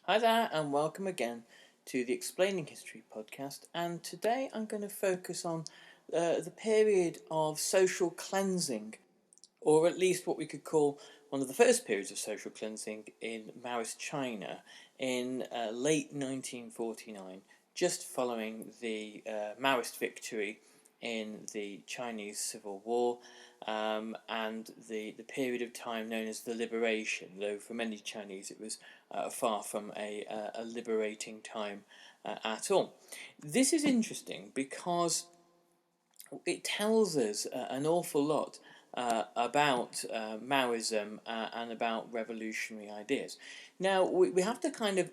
Hi there, and welcome again to the Explaining History podcast. And today I'm going to focus on the period of social cleansing, or at least what we could call one of the first periods of social cleansing in Maoist China in late 1949, just following the Maoist victory in the Chinese Civil War, and the period of time known as the Liberation, though for many Chinese it was far from a liberating time at all. This is interesting because it tells us an awful lot about Maoism and about revolutionary ideas. Now, we have to kind of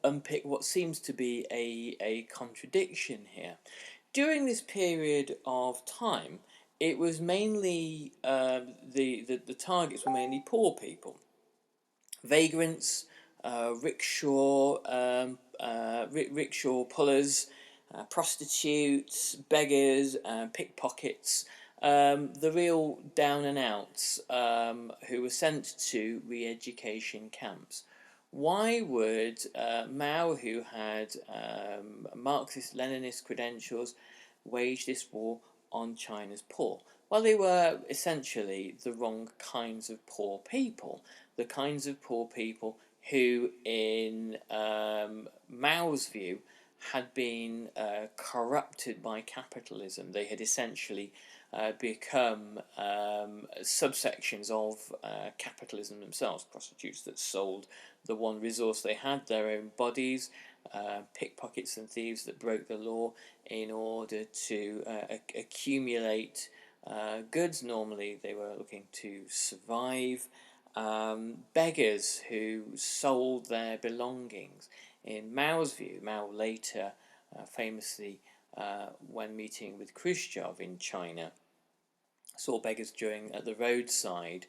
unpick what seems to be a contradiction here. During this period of time, it was mainly the targets were mainly poor people, vagrants, rickshaw pullers, prostitutes, beggars, pickpockets, the real down and outs who were sent to re-education camps. Why would Mao, who had Marxist-Leninist credentials, wage this war on China's poor? Well, they were essentially the wrong kinds of poor people. The kinds of poor people who, in Mao's view, had been corrupted by capitalism. They had essentially become subsections of capitalism themselves, prostitutes that sold the one resource they had, their own bodies, pickpockets and thieves that broke the law in order to accumulate goods. Normally they were looking to survive. Beggars who sold their belongings. In Mao's view, Mao later famously, when meeting with Khrushchev in China, saw beggars at the roadside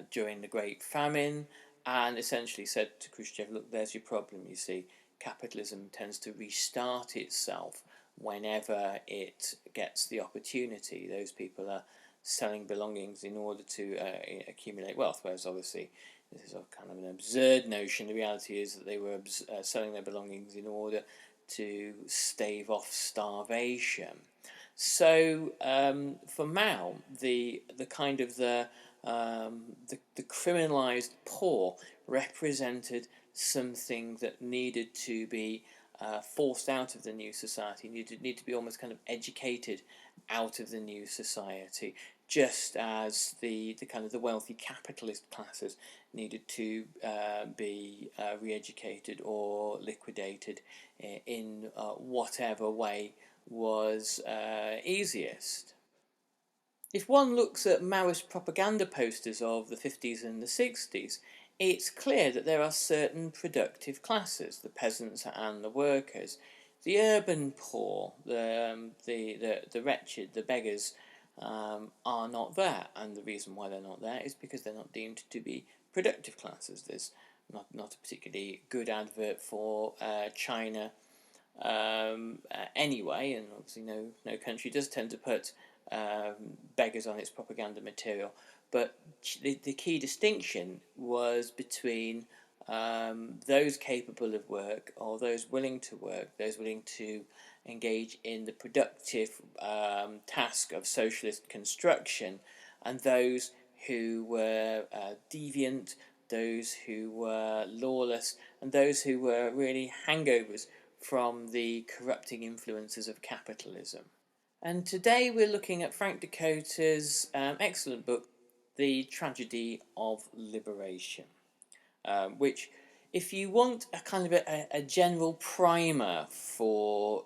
during the Great Famine, and essentially said to Khrushchev, look, there's your problem, you see. Capitalism tends to restart itself whenever it gets the opportunity. Those people are selling belongings in order to accumulate wealth, whereas obviously this is a kind of an absurd notion. The reality is that they were selling their belongings in order to stave off starvation. So for Mao, the kind of the criminalized poor represented something that needed to be forced out of the new society, need to be almost kind of educated out of the new society, just as the kind of the wealthy capitalist classes needed to be re-educated or liquidated in whatever way was easiest. If one looks at Maoist propaganda posters of the 50s and the 60s, it's clear that there are certain productive classes, the peasants and the workers. The urban poor, the wretched, the beggars, are not there, and the reason why they're not there is because they're not deemed to be productive classes. There's not a particularly good advert for China anyway, and obviously no country does tend to put beggars on its propaganda material. But the key distinction was between those capable of work, or those willing to work, those willing to engage in the productive task of socialist construction, and those who were deviant, those who were lawless, and those who were really hangovers from the corrupting influences of capitalism. And today we're looking at Frank Dakota's excellent book, The Tragedy of Liberation, which, if you want a kind of a general primer for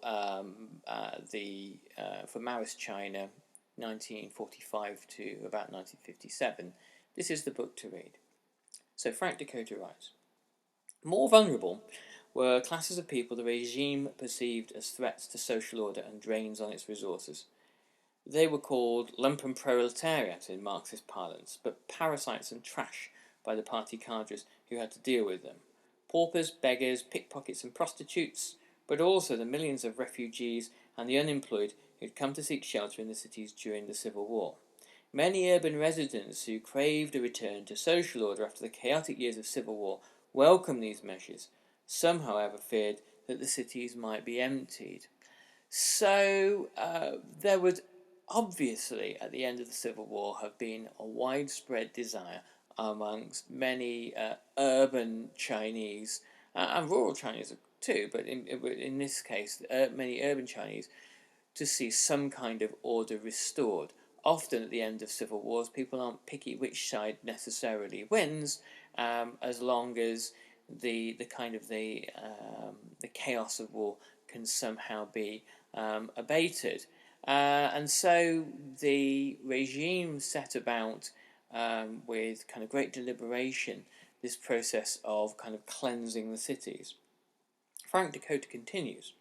for Maoist China, 1945 to about 1957, this is the book to read. So Frank Dakota writes, more vulnerable were classes of people the regime perceived as threats to social order and drains on its resources. They were called lumpenproletariat in Marxist parlance, but parasites and trash by the party cadres who had to deal with them. Paupers, beggars, pickpockets and prostitutes, but also the millions of refugees and the unemployed who had come to seek shelter in the cities during the Civil War. Many urban residents who craved a return to social order after the chaotic years of civil war welcomed these measures. Some, however, feared that the cities might be emptied. So there would obviously, at the end of the Civil War, have been a widespread desire amongst many urban Chinese and rural Chinese too, but in this case, many urban Chinese, to see some kind of order restored. Often at the end of civil wars, people aren't picky which side necessarily wins, as long as the kind of the chaos of war can somehow be abated. And so the regime set about with kind of great deliberation this process of kind of cleansing the cities. Frank Dakota continues.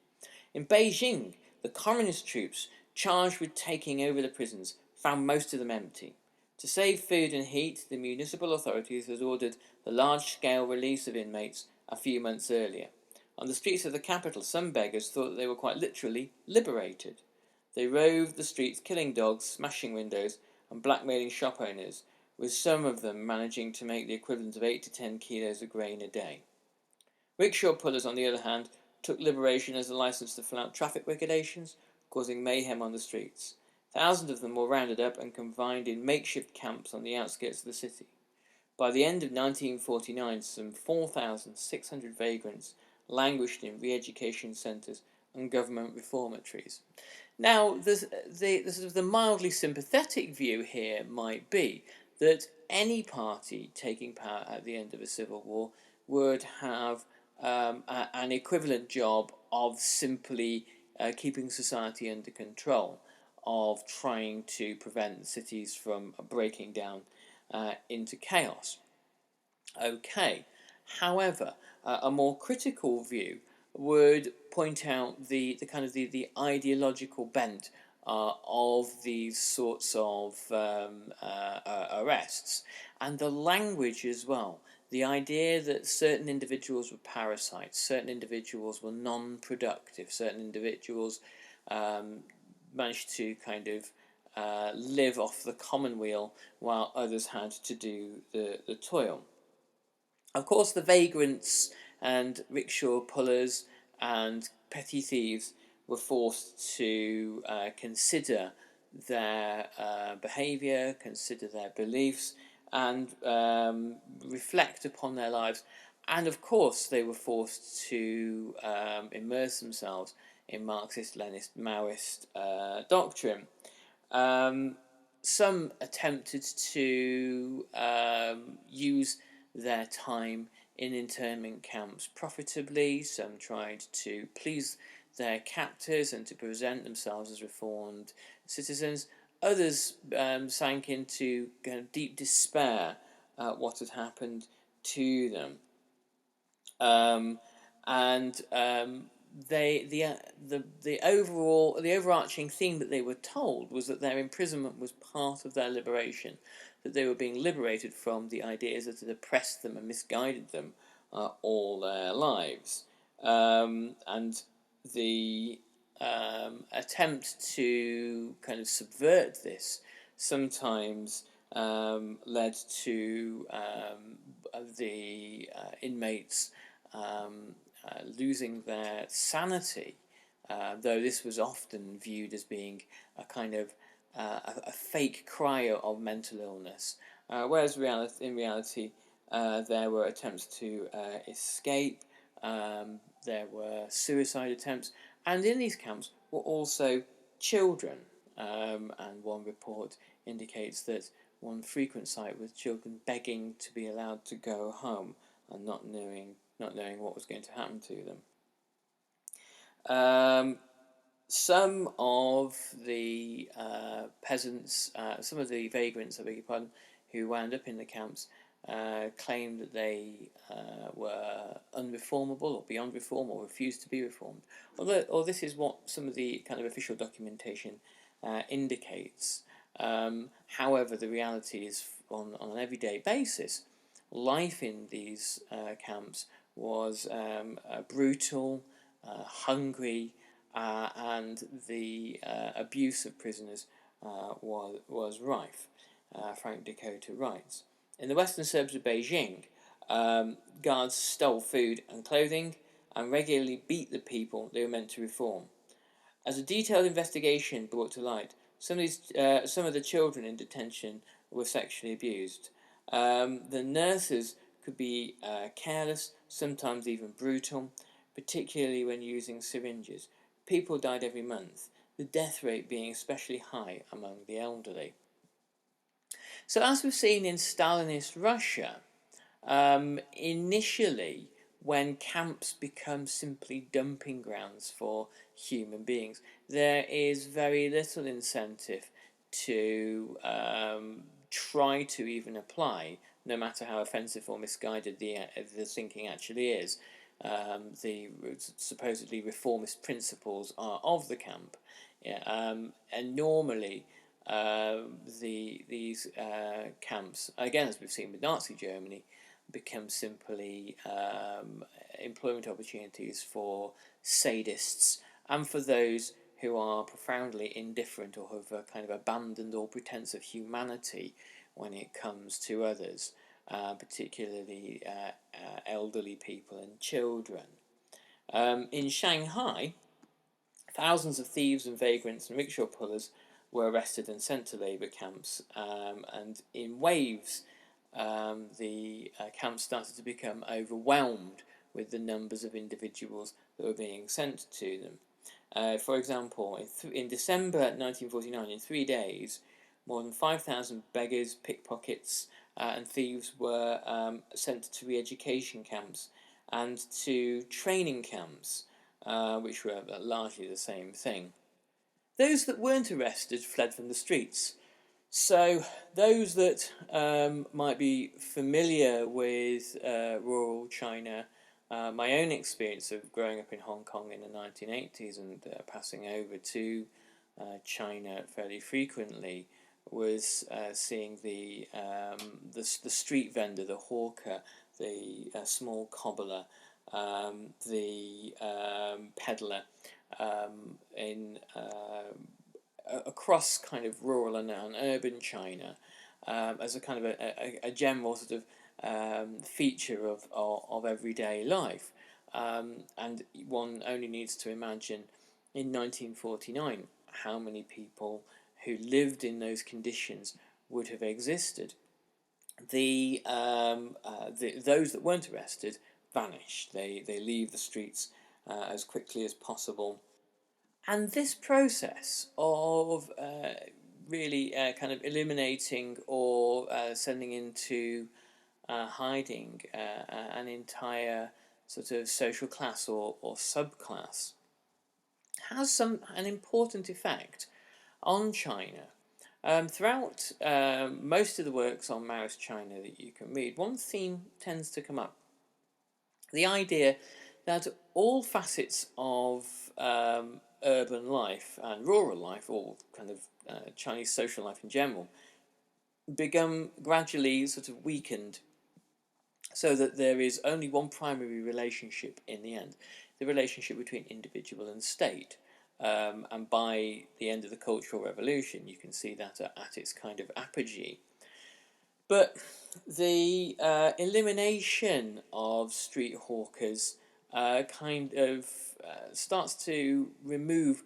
In Beijing, the communist troops charged with taking over the prisons found most of them empty. To save food and heat, the municipal authorities had ordered the large-scale release of inmates a few months earlier. On the streets of the capital, some beggars thought that they were quite literally liberated. They roved the streets, killing dogs, smashing windows, and blackmailing shop owners, with some of them managing to make the equivalent of 8 to 10 kilos of grain a day. Rickshaw pullers, on the other hand, took liberation as a license to flout traffic regulations, causing mayhem on the streets. Thousands of them were rounded up and confined in makeshift camps on the outskirts of the city. By the end of 1949, some 4,600 vagrants languished in re-education centres and government reformatories. Now, the mildly sympathetic view here might be that any party taking power at the end of a civil war would have an equivalent job of simply keeping society under control, of trying to prevent cities from breaking down into chaos. Okay, however, a more critical view would point out the kind of the ideological bent of these sorts of arrests, and the language as well. The idea that certain individuals were parasites, certain individuals were non-productive, certain individuals managed to kind of live off the commonweal while others had to do the toil. Of course, the vagrants and rickshaw pullers and petty thieves were forced to consider their behaviour, consider their beliefs, and reflect upon their lives. And of course, they were forced to immerse themselves in Marxist-Leninist Maoist doctrine. Some attempted to use their time in internment camps profitably. Some tried to please their captors and to present themselves as reformed citizens. Others sank into kind of deep despair at what had happened to them. The overarching theme that they were told was that their imprisonment was part of their liberation, that they were being liberated from the ideas that had oppressed them and misguided them all their lives. And the attempt to kind of subvert this sometimes led to the inmates losing their sanity, though this was often viewed as being a kind of a fake cry of mental illness, whereas in reality there were attempts to escape, there were suicide attempts, and in these camps were also children, and one report indicates that one frequent sight was children begging to be allowed to go home and not knowing what was going to happen to them. Some of the peasants, some of the vagrants, I beg your pardon, who wound up in the camps claimed that they were unreformable or beyond reform or refused to be reformed. Or this is what some of the kind of official documentation indicates. However, the reality is on an everyday basis, life in these camps was brutal, hungry, and the abuse of prisoners was rife. Frank Dakota writes, in the western suburbs of Beijing, Guards stole food and clothing and regularly beat the people they were meant to reform. As a detailed investigation brought to light, some of the children in detention were sexually abused. The nurses could be careless, sometimes even brutal, particularly when using syringes. People died every month, the death rate being especially high among the elderly. So, as we've seen in Stalinist Russia, initially, when camps become simply dumping grounds for human beings, there is very little incentive to try to even apply, no matter how offensive or misguided the thinking actually is, the supposedly reformist principles are of the camp. Yeah, and normally these camps, again as we've seen with Nazi Germany, become simply employment opportunities for sadists and for those who are profoundly indifferent or have kind of abandoned all pretense of humanity when it comes to others, particularly elderly people and children. In Shanghai, thousands of thieves and vagrants and rickshaw pullers were arrested and sent to labour camps, and in waves the camps started to become overwhelmed with the numbers of individuals that were being sent to them. For example, in December 1949, in 3 days, more than 5,000 beggars, pickpockets, and thieves were sent to re-education camps and to training camps, which were largely the same thing. Those that weren't arrested fled from the streets. So, those that might be familiar with rural China, my own experience of growing up in Hong Kong in the 1980s and passing over to China fairly frequently was seeing the street vendor, the hawker, the small cobbler, the peddler in across kind of rural and urban China as a kind of a general sort of feature of everyday life. And one only needs to imagine in 1949 how many people who lived in those conditions would have existed. Those that weren't arrested vanish. They leave the streets as quickly as possible. And this process of really kind of eliminating or sending into hiding an entire sort of social class or subclass has an important effect on China. Throughout most of the works on Maoist China that you can read, one theme tends to come up. The idea that all facets of urban life and rural life, or kind of Chinese social life in general, become gradually sort of weakened so that there is only one primary relationship in the end, the relationship between individual and state. And by the end of the Cultural Revolution, you can see that at its kind of apogee. But the elimination of street hawkers kind of starts to remove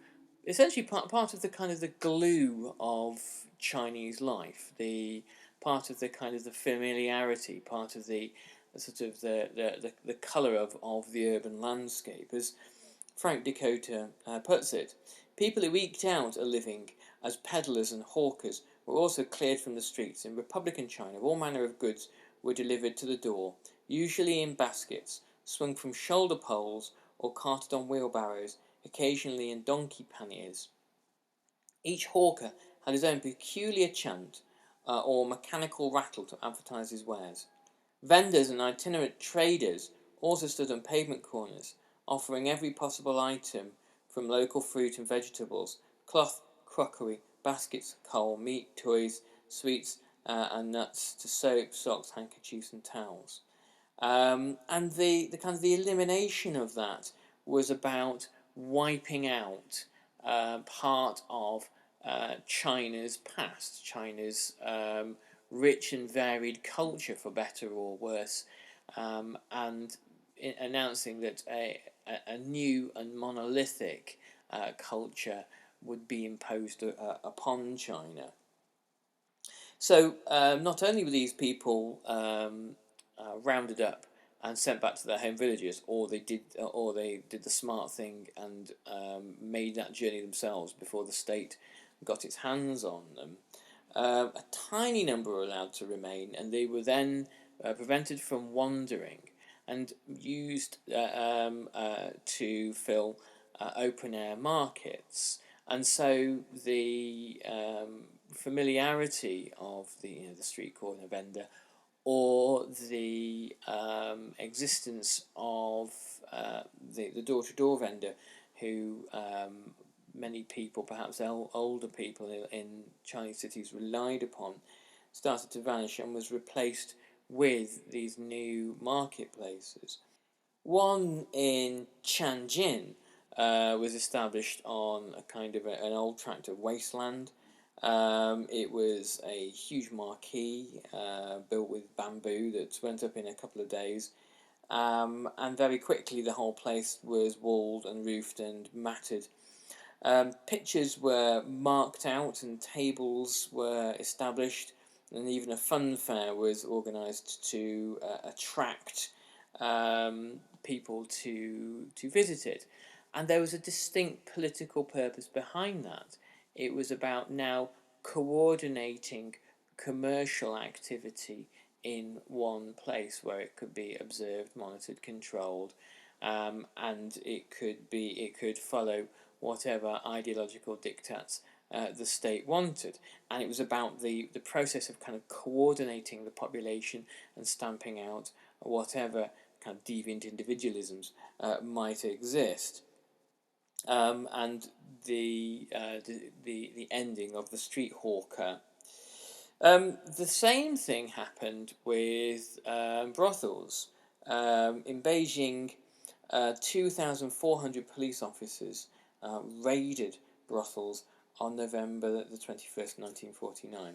essentially part of the kind of the glue of Chinese life, the part of the kind of the familiarity, part of the sort of the colour of the urban landscape. As Frank Dakota puts it, people who eked out a living as peddlers and hawkers were also cleared from the streets. In Republican China, all manner of goods were delivered to the door, usually in baskets, swung from shoulder poles or carted on wheelbarrows, occasionally in donkey panniers. Each hawker had his own peculiar chant or mechanical rattle to advertise his wares. Vendors and itinerant traders also stood on pavement corners, offering every possible item from local fruit and vegetables, cloth, crockery, baskets, coal, meat, toys, sweets, and nuts, to soap, socks, handkerchiefs, and towels. And the kind of the elimination of that was about wiping out part of China's past, China's rich and varied culture, for better or worse, and announcing that a new and monolithic culture would be imposed upon China. So not only were these people rounded up and sent back to their home villages, or they did the smart thing and made that journey themselves before the state got its hands on them. A tiny number were allowed to remain, and they were then prevented from wandering and used to fill open air markets. And so the familiarity of the street corner vendor, or the existence of the door-to-door vendor, who many people, perhaps older people in Chinese cities, relied upon, started to vanish and was replaced with these new marketplaces. One in Tianjin was established on a kind of an old tract of wasteland. It was a huge marquee built with bamboo that went up in a couple of days. And very quickly the whole place was walled and roofed and matted. Pitches were marked out and tables were established, and even a fun fair was organised to attract people to visit it. And there was a distinct political purpose behind that. It was about now coordinating commercial activity in one place where it could be observed, monitored, controlled, and it could follow whatever ideological diktats the state wanted. And it was about the process of kind of coordinating the population and stamping out whatever kind of deviant individualisms might exist. And the ending of the street hawker. The same thing happened with brothels. In Beijing, 2,400 police officers raided brothels on November the 21st, 1949.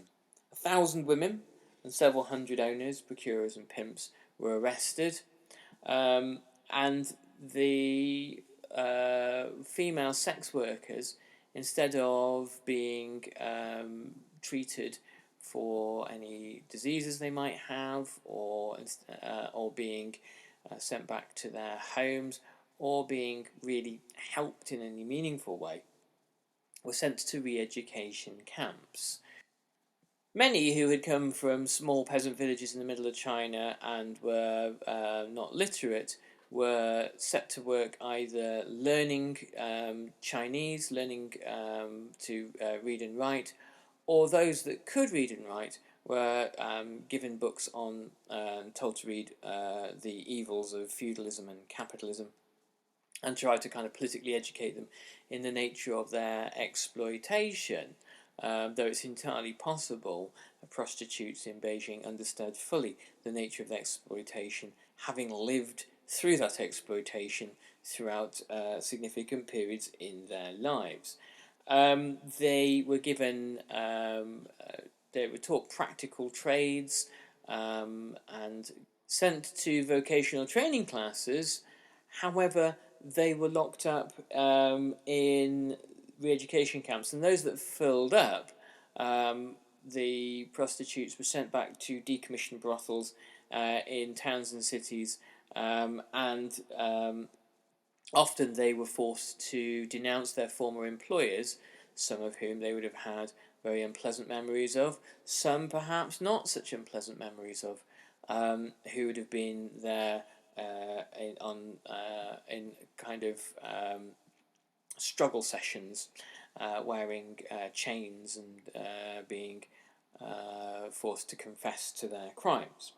1,000 women and several hundred owners, procurers and pimps were arrested, and the female sex workers, instead of being treated for any diseases they might have, or being sent back to their homes, or being really helped in any meaningful way, were sent to re-education camps. Many who had come from small peasant villages in the middle of China and were not literate were set to work either learning Chinese, learning to read and write, or those that could read and write were given books on, told to read the evils of feudalism and capitalism, and tried to kind of politically educate them in the nature of their exploitation. Though it's entirely possible prostitutes in Beijing understood fully the nature of their exploitation, having lived through that exploitation throughout significant periods in their lives. They were given, they were taught practical trades and sent to vocational training classes. However, they were locked up in re-education camps, and those that filled up, the prostitutes were sent back to decommissioned brothels in towns and cities, and often they were forced to denounce their former employers, some of whom they would have had very unpleasant memories of, some perhaps not such unpleasant memories of, who would have been there in kind of struggle sessions, wearing chains and being forced to confess to their crimes.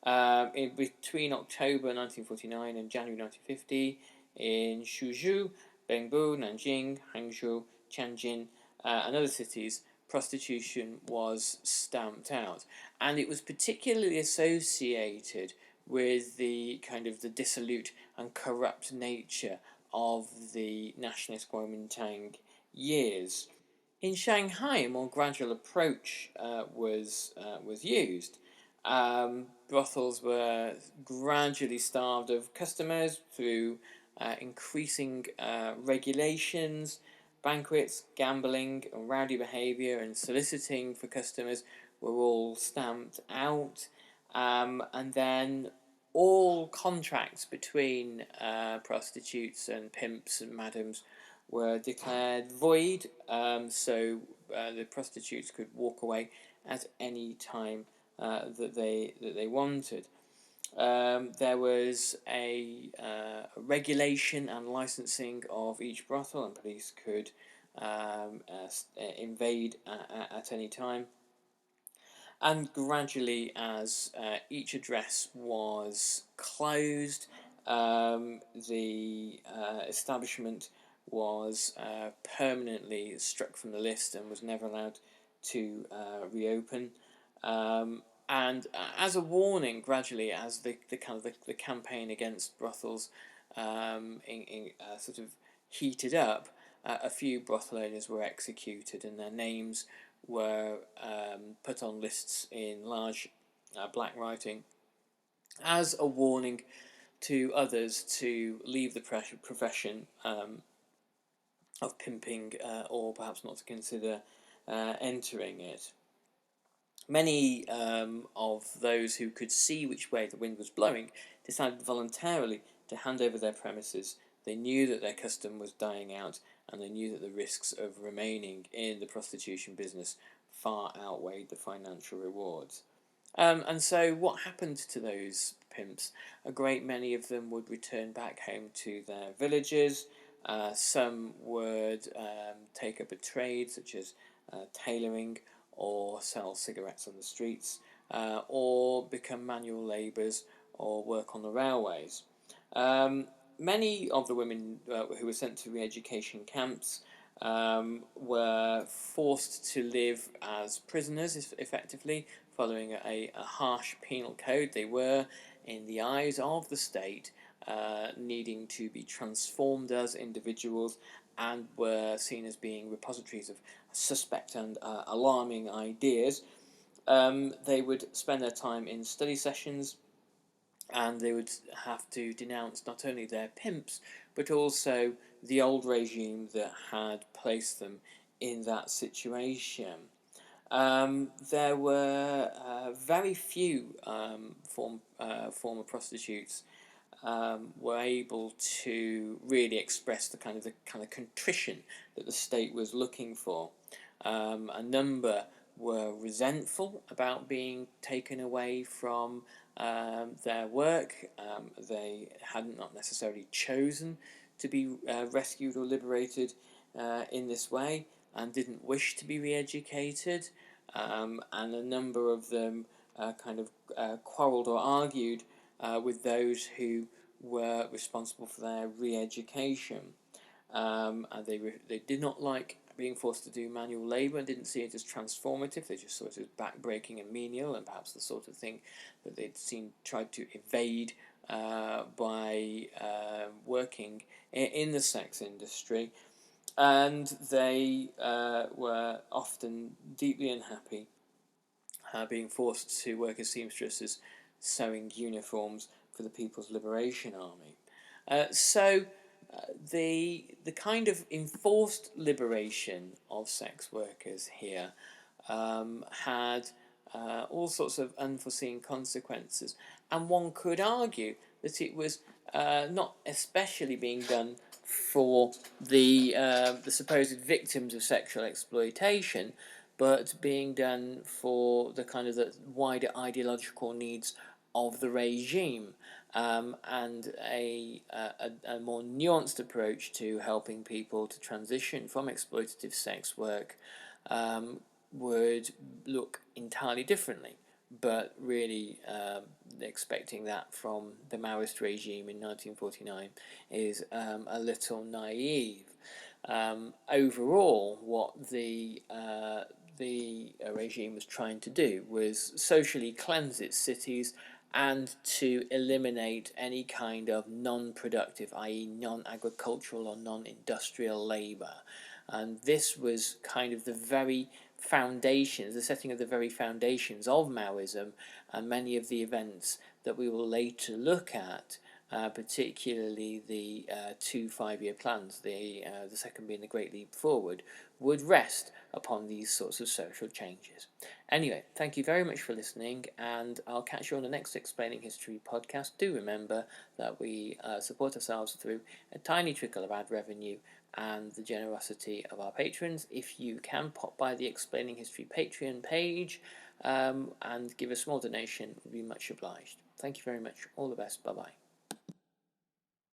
Between October 1949 and January 1950, in Suzhou, Bengbu, Nanjing, Hangzhou, Tianjin, and other cities, prostitution was stamped out, and it was particularly associated with the kind of the dissolute and corrupt nature of the nationalist Kuomintang years. In Shanghai, a more gradual approach was used, Brothels were gradually starved of customers through increasing regulations, banquets, gambling, and rowdy behaviour, and soliciting for customers were all stamped out. And then all contracts between prostitutes and pimps and madams were declared void, so the prostitutes could walk away at any time that they wanted. There was a regulation and licensing of each brothel, and police could invade at any time. And gradually, as each address was closed, the establishment was permanently struck from the list and was never allowed to reopen. And as a warning, gradually, as the campaign against brothels sort of heated up, a few brothel owners were executed, and their names were put on lists in large black writing as a warning to others to leave the profession of pimping, or perhaps not to consider entering it. Many of those who could see which way the wind was blowing decided voluntarily to hand over their premises. They knew that their custom was dying out, and they knew that the risks of remaining in the prostitution business far outweighed the financial rewards. And so what happened to those pimps? A great many of them would return back home to their villages. Some would take up a trade such as tailoring, or sell cigarettes on the streets, or become manual labourers, or work on the railways. Many of the women who were sent to re-education camps were forced to live as prisoners, effectively, following a harsh penal code. They were, in the eyes of the state, needing to be transformed as individuals, and were seen as being repositories of suspect and alarming ideas. They would spend their time in study sessions, and they would have to denounce not only their pimps, but also the old regime that had placed them in that situation. There were very few former prostitutes were able to really express the kind of contrition that the state was looking for. A number were resentful about being taken away from their work. They had not necessarily chosen to be rescued or liberated in this way, and didn't wish to be re-educated. And a number of them quarrelled or argued with those who were responsible for their re-education. And they did not like being forced to do manual labour, and didn't see it as transformative. They just saw it as backbreaking and menial, and perhaps the sort of thing that they'd tried to evade by working in the sex industry. And they were often deeply unhappy being forced to work as seamstresses, sewing uniforms for the People's Liberation Army. The kind of enforced liberation of sex workers here had all sorts of unforeseen consequences, and one could argue that it was not especially being done for the supposed victims of sexual exploitation, but being done for the wider ideological needs of the regime, and a more nuanced approach to helping people to transition from exploitative sex work would look entirely differently. But really, expecting that from the Maoist regime in 1949 is a little naive. Overall, what the regime was trying to do was socially cleanse its cities and to eliminate any kind of non-productive, i.e. non-agricultural or non-industrial labour. And this was kind of the very foundations, the setting of the very foundations of Maoism, and many of the events that we will later look at, particularly the 2 5-year plans, the second being the Great Leap Forward, would rest upon these sorts of social changes. Anyway, thank you very much for listening, and I'll catch you on the next Explaining History podcast. Do remember that we support ourselves through a tiny trickle of ad revenue and the generosity of our patrons. If you can, pop by the Explaining History Patreon page and give a small donation, would be much obliged. Thank you very much. All the best. Bye-bye.